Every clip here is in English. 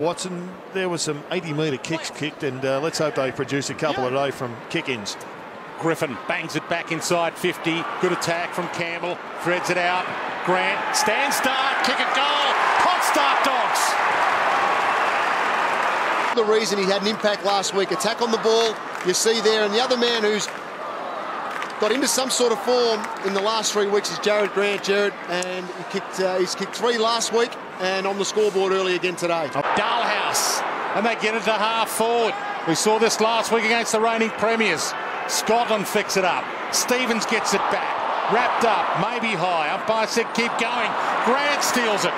Watson, there was some 80-metre kicks kicked, and let's hope they produce a couple a day from kick-ins. Griffin bangs it back inside 50. Good attack from Campbell. Threads it out. Grant, stand start, kick it goal. Hot start, Dogs. The reason he had an impact last week, attack on the ball, you see there, and the other man who's got into some sort of form in the last 3 weeks is Jared Grant. And he's kicked 3 last week and on the scoreboard early again today. Dalhouse, and they get it to half forward. We saw this last week against the reigning premiers. Scotland fix it up. Stevens gets it back. Wrapped up, maybe high. Umpire said keep going. Grant steals it.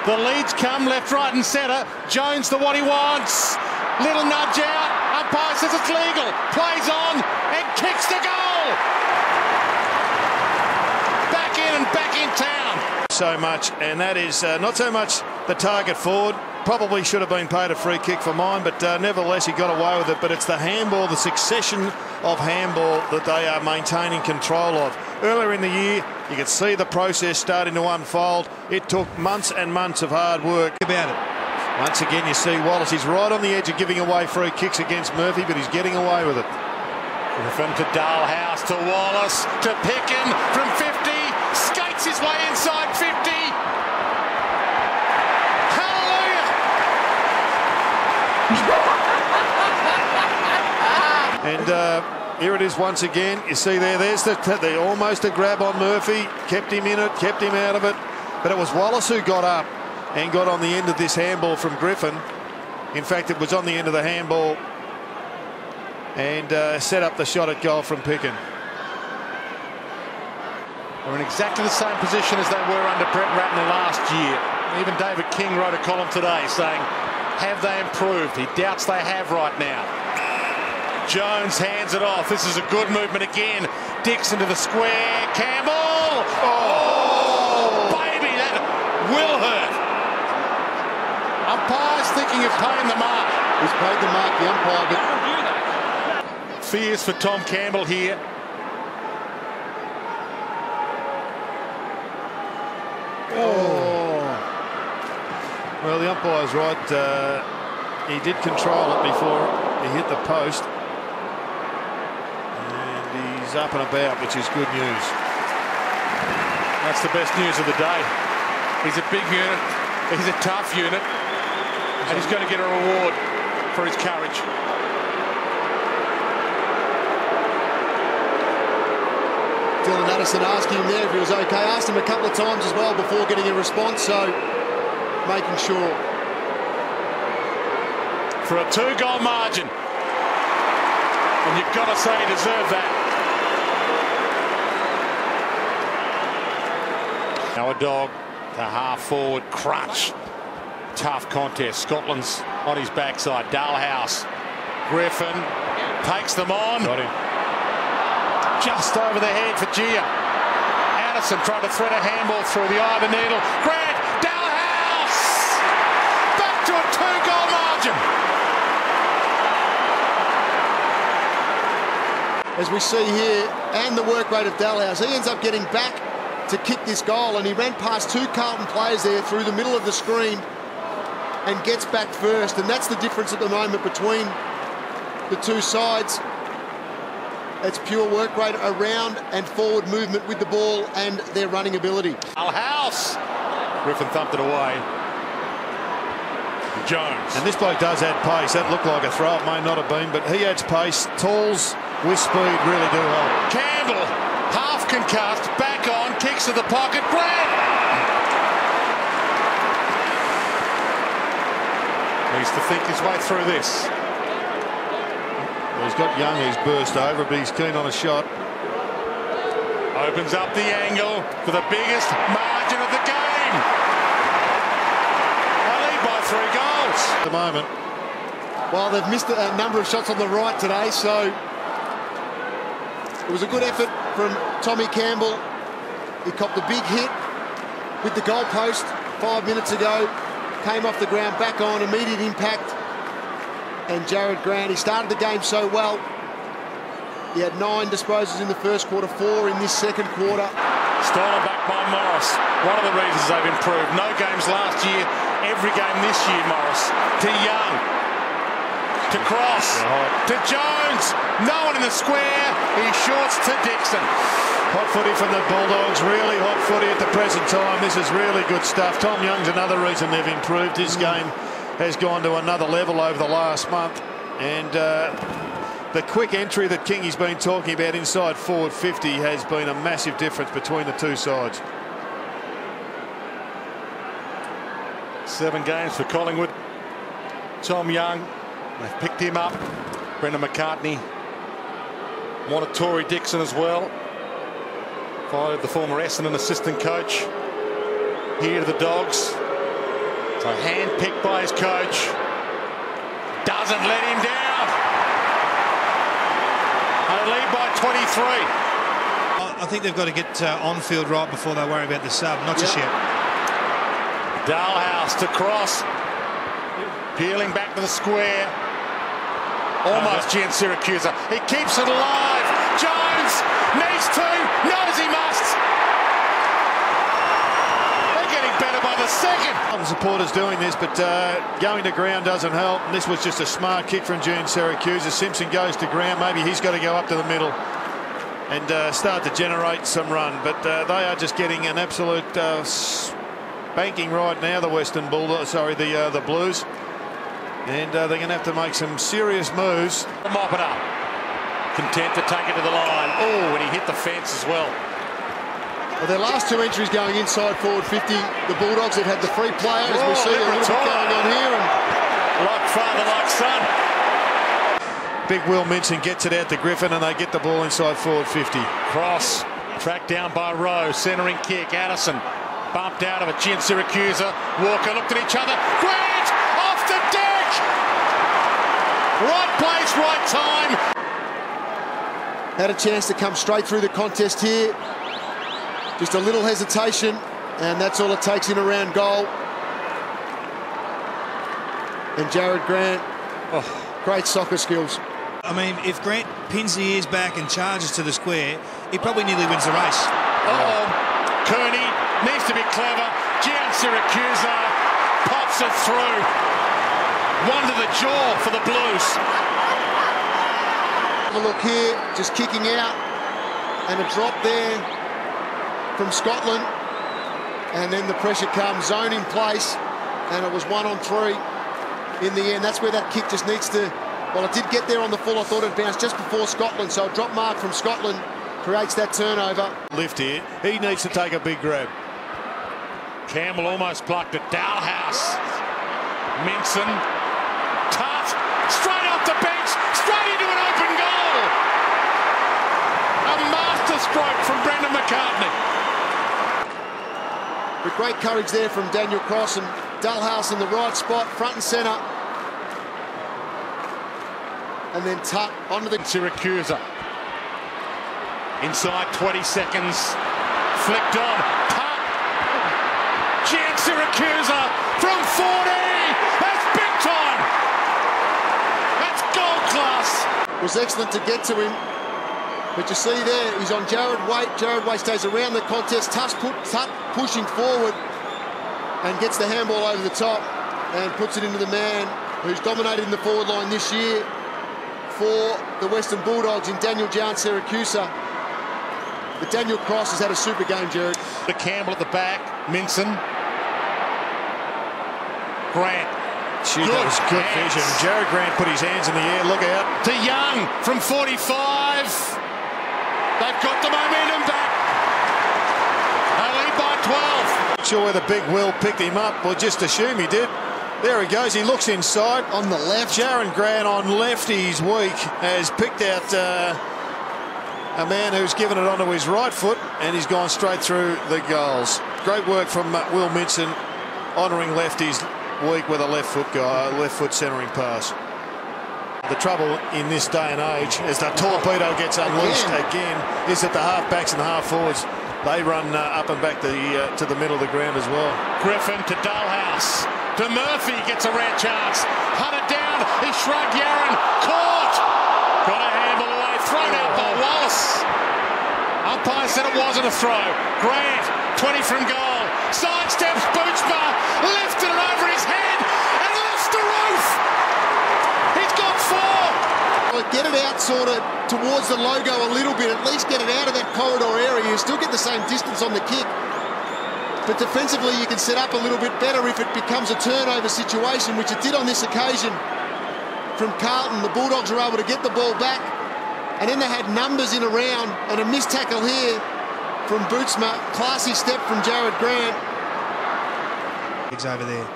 The leads come left, right and centre. Jones to what he wants. Little nudge out. Umpire says it's legal. Plays on and kicks the goal. Back in and back in town. So much, and that is not so much the target forward. Probably should have been paid a free kick for mine, but nevertheless he got away with it. But it's the handball, the succession of handball that they are maintaining control of. Earlier in the year, you could see the process starting to unfold. It took months and months of hard work about it. Once again, you see Wallace. He's right on the edge of giving away free kicks against Murphy, but he's getting away with it. Griffin to Dalhouse, to Wallace, to Pickin from 50. Skates his way inside 50. And here it is once again. You see there's the almost a grab on Murphy. Kept him in it, kept him out of it. But it was Wallace who got up and got on the end of this handball from Griffin. In fact, it was on the end of the handball and set up the shot at goal from Pickin. They're in exactly the same position as they were under Brett Ratner last year. Even David King wrote a column today saying, have they improved? He doubts they have right now. Jones hands it off. This is a good movement again. Dixon to the square. Campbell! Oh, baby, that will hurt. Umpire's thinking of paying the mark. He's paid the mark, the umpire, but fears for Tom Campbell here. Oh. Well, the umpire's right. He did control it before he hit the post. And he's up and about, which is good news. That's the best news of the day. He's a big unit. He's a tough unit. And he's going to get a reward for his courage. Dylan Addison asking him there if he was okay. Asked him a couple of times as well before getting a response, so making sure. For a 2-goal margin. And you've got to say he deserved that. Now a dog to half forward, crunch. Tough contest. Scotland's on his backside. Dalhouse. Griffin takes them on. Got him. Just over the head for Gia. Addison trying to thread a handball through the eye of the needle. Grant, Dalhouse! Back to a 2-goal margin. As we see here, and the work rate of Dalhouse, he ends up getting back to kick this goal, and he ran past 2 Carlton players there through the middle of the screen and gets back first, and that's the difference at the moment between the two sides. It's pure work rate around and forward movement with the ball and their running ability. Dalhouse. Griffin thumped it away. Jones. And this bloke does add pace. That looked like a throw. It may not have been, but he adds pace. Tools with speed really do help. Campbell, half concussed, back on, kicks to the pocket. Grant! Needs to think his way through this. Well, he's got Young, he's burst over, but he's keen on a shot. Opens up the angle for the biggest margin of the game. They lead by 3 goals. At the moment. Well, they've missed a number of shots on the right today, so it was a good effort from Tommy Campbell. He copped a big hit with the goalpost 5 minutes ago. Came off the ground, back on, immediate impact. And Jared Grant, he started the game so well. He had 9 disposals in the first quarter, 4 in this second quarter. Stolen back by Morris. One of the reasons they've improved. No games last year every game this year, Morris. To Young. To Cross. To Jones. No one in the square. He shorts to Dixon. Hot footy from the Bulldogs, really hot footy at the present time. This is really good stuff. Tom Young's another reason they've improved. His game has gone to another level over the last month. And the quick entry that Kingy's been talking about inside forward 50 has been a massive difference between the two sides. 7 games for Collingwood. Tom Young, they've picked him up. Brendan McCartney wanted Tory Dixon as well. Followed the former Essendon assistant coach here to the Dogs. So hand-picked by his coach. Doesn't let him down. They lead by 23. I think they've got to get on-field right before they worry about the sub, not just yet. Dalhouse to Cross. Peeling back to the square. Almost Gian Syracuse. He keeps it alive. Jones needs to, knows he must. They're getting better by the second. The supporters doing this, but going to ground doesn't help. And this was just a smart kick from Gian Syracuse. Simpson goes to ground. Maybe he's got to go up to the middle and start to generate some run. But they are just getting an absolute spanking right now, the Western Bulldogs, sorry, the Blues. And they're going to have to make some serious moves. Mop it up. Content to take it to the line. Oh, and he hit the fence as well. Well, their last 2 entries going inside forward 50, the Bulldogs have had the free players. We see a little bit going on here. And like father, like son. Big Will Minson gets it out to Griffin, and they get the ball inside forward 50. Cross, tracked down by Rowe, centering kick. Addison bumped out of it. Gian Syracuse. Walker looked at each other. Grant off the deck. Right place, right time. had a chance to come straight through the contest here. Just a little hesitation, and that's all it takes in around goal. And Jared Grant, great soccer skills. I mean, if Grant pins the ears back and charges to the square, he probably nearly wins the race. Kearney needs to be clever. Gian Syracuse pops it through. One to the jaw for the Blues. Have a look here, just kicking out, and a drop there from Scotland. And then the pressure comes, zone in place, and it was 1-on-3 in the end. That's where that kick just needs to, well, it did get there on the full. I thought it bounced just before Scotland, so a drop mark from Scotland creates that turnover. Lift here, he needs to take a big grab. Campbell almost plucked it. Dalhouse. Minson. Tart. Straight off the bench. Straight into an open goal. A masterstroke from Brendan McCartney. With great courage there from Daniel Cross, and Dalhouse in the right spot, front and centre. And then Tut onto the Syracuse. Inside 20 seconds. Flicked on. Tut. Gian Syracuse from 40. That's big time. That's goal class. It was excellent to get to him. But you see there, he's on Jared Waite. Jared Waite stays around the contest. Tut pushing forward and gets the handball over the top and puts it into the man who's dominated in the forward line this year for the Western Bulldogs in Daniel Gian Syracuse. But Daniel Cross has had a super game, Jared. The Campbell at the back. Minson. Grant. Gee, that was good vision. Jared Grant put his hands in the air. Look out. To Young from 45. They've got the momentum back. They lead by 12. Not sure whether Big Will picked him up or just assume he did. There he goes. He looks inside. On the left. Jared Grant on left. He's weak. Has picked out a man who's given it onto his right foot, and he's gone straight through the goals. Great work from Will Minson, honouring lefties weak with a left foot centering pass. The trouble in this day and age, as the torpedo gets unleashed again, is that the half-backs and the half-forwards, they run up and back to the middle of the ground as well. Griffin to Dalhouse. To Murphy, gets a rare chance. Hunted down, he shrugged Yaron. Caught! Got a handball away, thrown out by Wallace. Umpire said it wasn't a throw. Grant, 20 from goal. Sidesteps Bootsma, lifted it over his sort of towards the logo a little bit, at least get it out of that corridor area. You still get the same distance on the kick. But defensively, you can set up a little bit better if it becomes a turnover situation, which it did on this occasion from Carlton. The Bulldogs were able to get the ball back, and then they had numbers in around, and a missed tackle here from Bootsma. Classy step from Jared Grant. He's over there.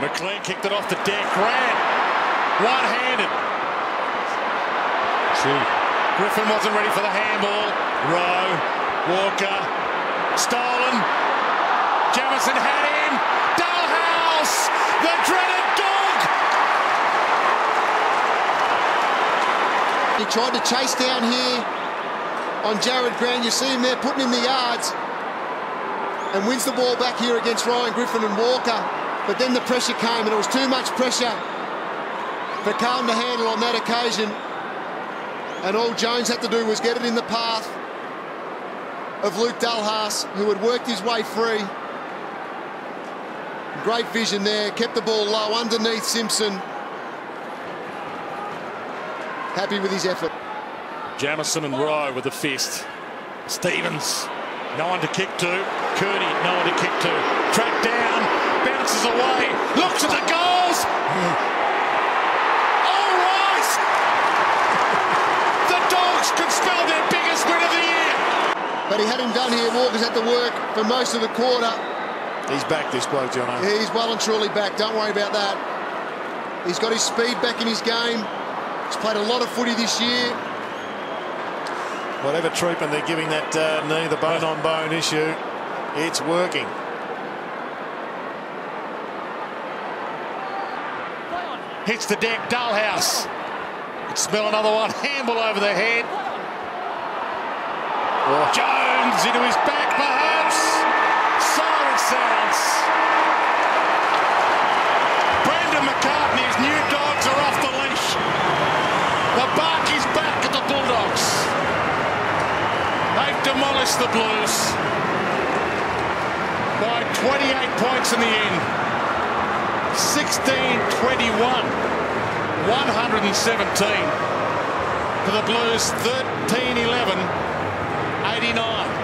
McLean kicked it off the deck. Grant, one-handed. Griffin wasn't ready for the handball. Rowe, Walker, stolen. Jamison had him. Dalhouse, the dreaded dog. He tried to chase down here on Jared Grant. You see him there putting in the yards and wins the ball back here against Ryan Griffin and Walker. But then the pressure came, and it was too much pressure for Carlton to handle on that occasion. And all Jones had to do was get it in the path of Luke Dalhouse, who had worked his way free. Great vision there, kept the ball low underneath Simpson. Happy with his effort. Jamison and Rowe with the fist. Stevens, no one to kick to. Kearney, no one to kick to. Tracked down, bounces away, looks at the goals. All right! The Dogs can spell their biggest win of the year. But he had him done here. Walker's had to work for most of the quarter. He's back, this bloke, Jono. He's well and truly back. Don't worry about that. He's got his speed back in his game. He's played a lot of footy this year. Whatever treatment they're giving that knee, the bone-on-bone issue, it's working. Hits the deck, Dalhouse. Could smell another one. Handball over the head. Oh. Jones into his back, perhaps. Siren sounds. Brendan McCartney's new Dogs are off the leash. The bark is back at the Bulldogs. They've demolished the Blues by 28 points in the end. 16-21, 117 for the Blues, 13-11, 89.